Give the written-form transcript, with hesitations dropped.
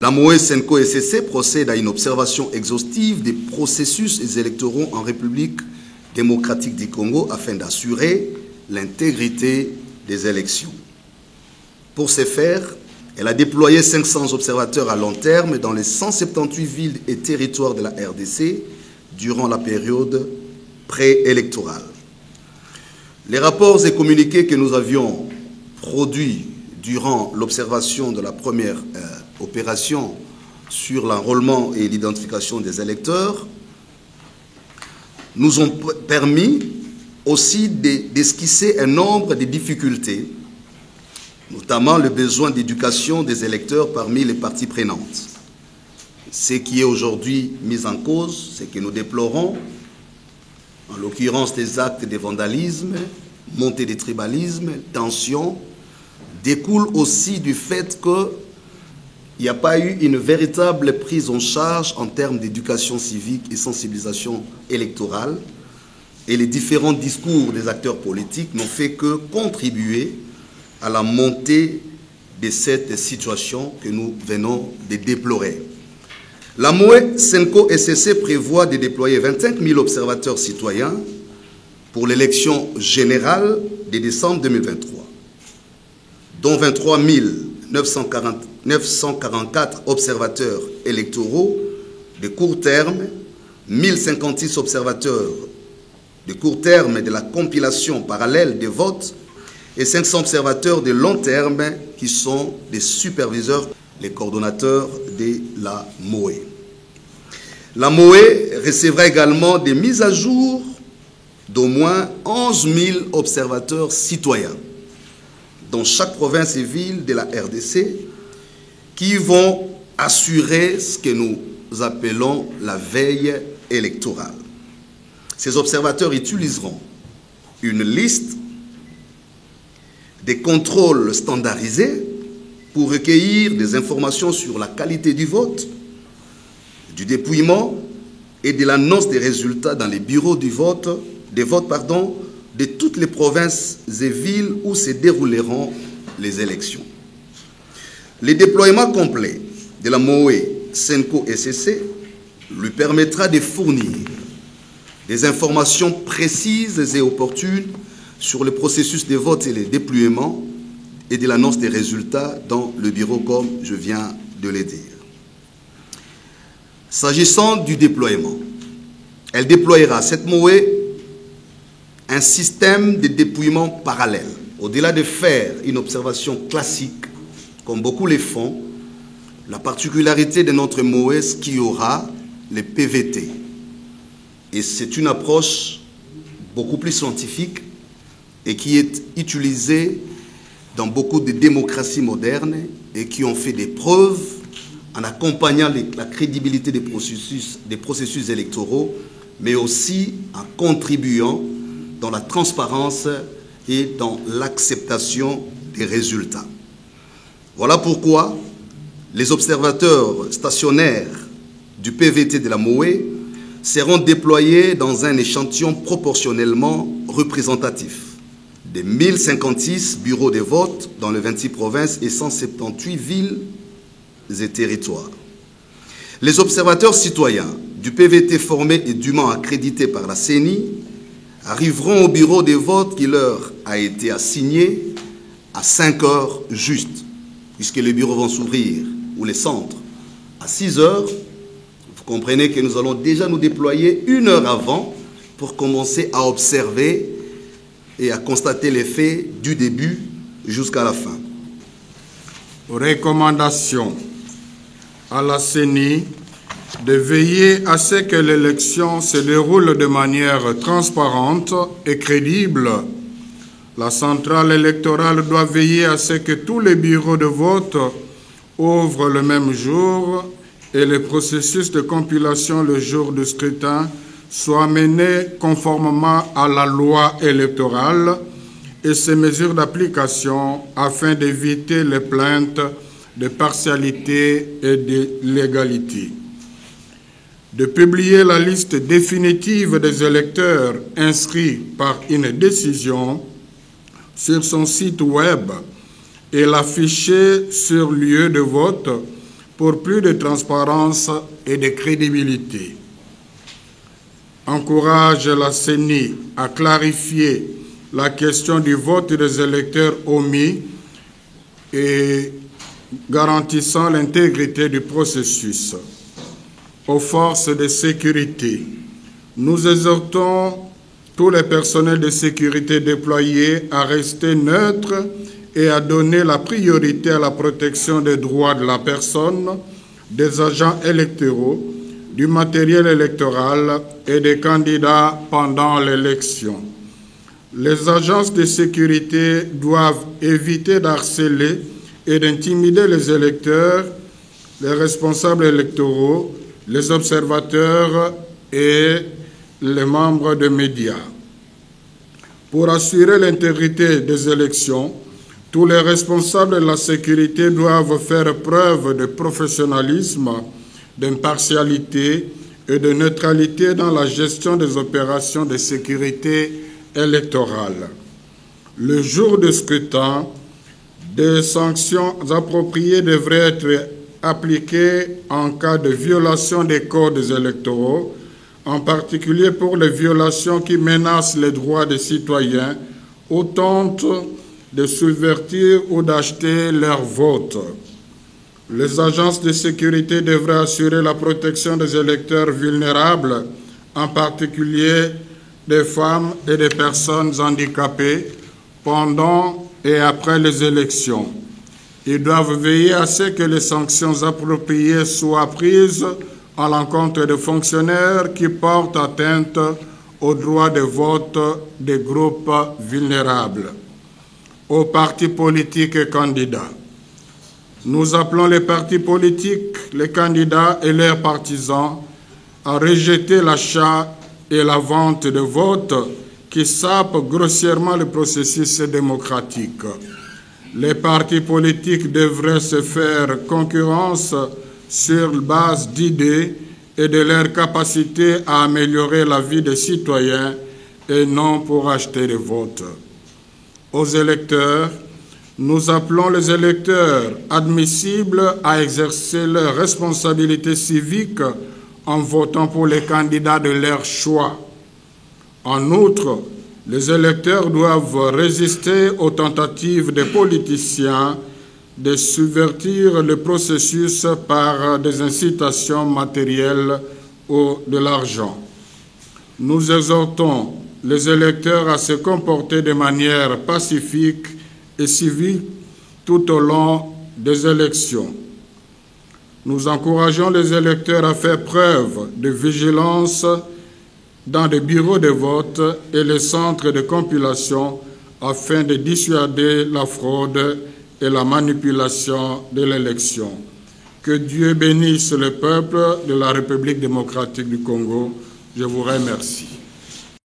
La MOE Senko SCC procède à une observation exhaustive des processus électoraux en République démocratique du Congo afin d'assurer l'intégrité des élections. Pour ce faire, elle a déployé 500 observateurs à long terme dans les 178 villes et territoires de la RDC durant la période préélectorale. Les rapports et communiqués que nous avions produits durant l'observation de la première opération sur l'enrôlement et l'identification des électeurs nous ont permis aussi d'esquisser un nombre de difficultés, notamment le besoin d'éducation des électeurs parmi les parties prenantes. Ce qui est aujourd'hui mis en cause, c'est que nous déplorons, en l'occurrence des actes de vandalisme, montée des tribalismes, tensions, découle aussi du fait qu'il n'y a pas eu une véritable prise en charge en termes d'éducation civique et sensibilisation électorale, et les différents discours des acteurs politiques n'ont fait que contribuer à la montée de cette situation que nous venons de déplorer. La MOE Senko SCC prévoit de déployer 25 000 observateurs citoyens pour l'élection générale de décembre 2023, dont 23 944 observateurs électoraux de court terme, 1056 observateurs de court terme de la compilation parallèle des votes et 500 observateurs de long terme qui sont des superviseurs, les coordonnateurs de la MOE. La MOE recevra également des mises à jour d'au moins 11 000 observateurs citoyens dans chaque province et ville de la RDC qui vont assurer ce que nous appelons la veille électorale. Ces observateurs utiliseront une liste des contrôles standardisés pour recueillir des informations sur la qualité du vote, du dépouillement et de l'annonce des résultats dans les bureaux de vote de toutes les provinces et villes où se dérouleront les élections. Le déploiement complet de la MOE Senko SCC lui permettra de fournir des informations précises et opportunes sur le processus de vote et les déploiements et de l'annonce des résultats dans le bureau, comme je viens de le dire. S'agissant du déploiement, elle déployera, cette MOE, un système de dépouillement parallèle. Au-delà de faire une observation classique, comme beaucoup les font, la particularité de notre MOE, c'est qu'il y aura les PVT. Et c'est une approche beaucoup plus scientifique et qui est utilisée dans beaucoup de démocraties modernes et qui ont fait des preuves en accompagnant la crédibilité des processus électoraux, mais aussi en contribuant dans la transparence et dans l'acceptation des résultats. Voilà pourquoi les observateurs stationnaires du PVT de la MOE seront déployés dans un échantillon proportionnellement représentatif de 1056 bureaux de vote dans les 26 provinces et 178 villes et territoires. Les observateurs citoyens du PVT formés et dûment accrédités par la CENI arriveront au bureau de vote qui leur a été assigné à 5 heures juste, puisque les bureaux vont s'ouvrir, ou les centres, à 6 heures. Vous comprenez que nous allons déjà nous déployer 1 heure avant pour commencer à observer et à constater les faits du début jusqu'à la fin. Recommandation à la CENI de veiller à ce que l'élection se déroule de manière transparente et crédible. La centrale électorale doit veiller à ce que tous les bureaux de vote ouvrent le même jour et le processus de compilation le jour du scrutin soit mené conformément à la loi électorale et ses mesures d'application afin d'éviter les plaintes de partialité et de légalité. De publier la liste définitive des électeurs inscrits par une décision sur son site web et l'afficher sur lieu de vote pour plus de transparence et de crédibilité. Encourage la CENI à clarifier la question du vote des électeurs omis et garantissant l'intégrité du processus. Aux forces de sécurité, nous exhortons tous les personnels de sécurité déployés à rester neutres et à donner la priorité à la protection des droits de la personne, des agents électoraux, du matériel électoral et des candidats pendant l'élection. Les agences de sécurité doivent éviter d'harceler et d'intimider les électeurs, les responsables électoraux, les observateurs et les membres des médias. Pour assurer l'intégrité des élections, tous les responsables de la sécurité doivent faire preuve de professionnalisme, d'impartialité et de neutralité dans la gestion des opérations de sécurité électorale. Le jour du scrutin, des sanctions appropriées devraient être appliquées en cas de violation des codes électoraux, en particulier pour les violations qui menacent les droits des citoyens ou tentent de subvertir ou d'acheter leur vote. Les agences de sécurité devraient assurer la protection des électeurs vulnérables, en particulier des femmes et des personnes handicapées, pendant et après les élections. Ils doivent veiller à ce que les sanctions appropriées soient prises à l'encontre des fonctionnaires qui portent atteinte aux droits de vote des groupes vulnérables. Aux partis politiques et candidats. Nous appelons les partis politiques, les candidats et leurs partisans à rejeter l'achat et la vente de votes qui sapent grossièrement le processus démocratique. Les partis politiques devraient se faire concurrence sur base d'idées et de leur capacité à améliorer la vie des citoyens et non pour acheter des votes. Aux électeurs, nous appelons les électeurs admissibles à exercer leurs responsabilités civiques en votant pour les candidats de leur choix. En outre, les électeurs doivent résister aux tentatives des politiciens de subvertir le processus par des incitations matérielles ou de l'argent. Nous exhortons les électeurs à se comporter de manière pacifique et civique tout au long des élections. Nous encourageons les électeurs à faire preuve de vigilance dans les bureaux de vote et les centres de compilation afin de dissuader la fraude et la manipulation de l'élection. Que Dieu bénisse le peuple de la République démocratique du Congo. Je vous remercie.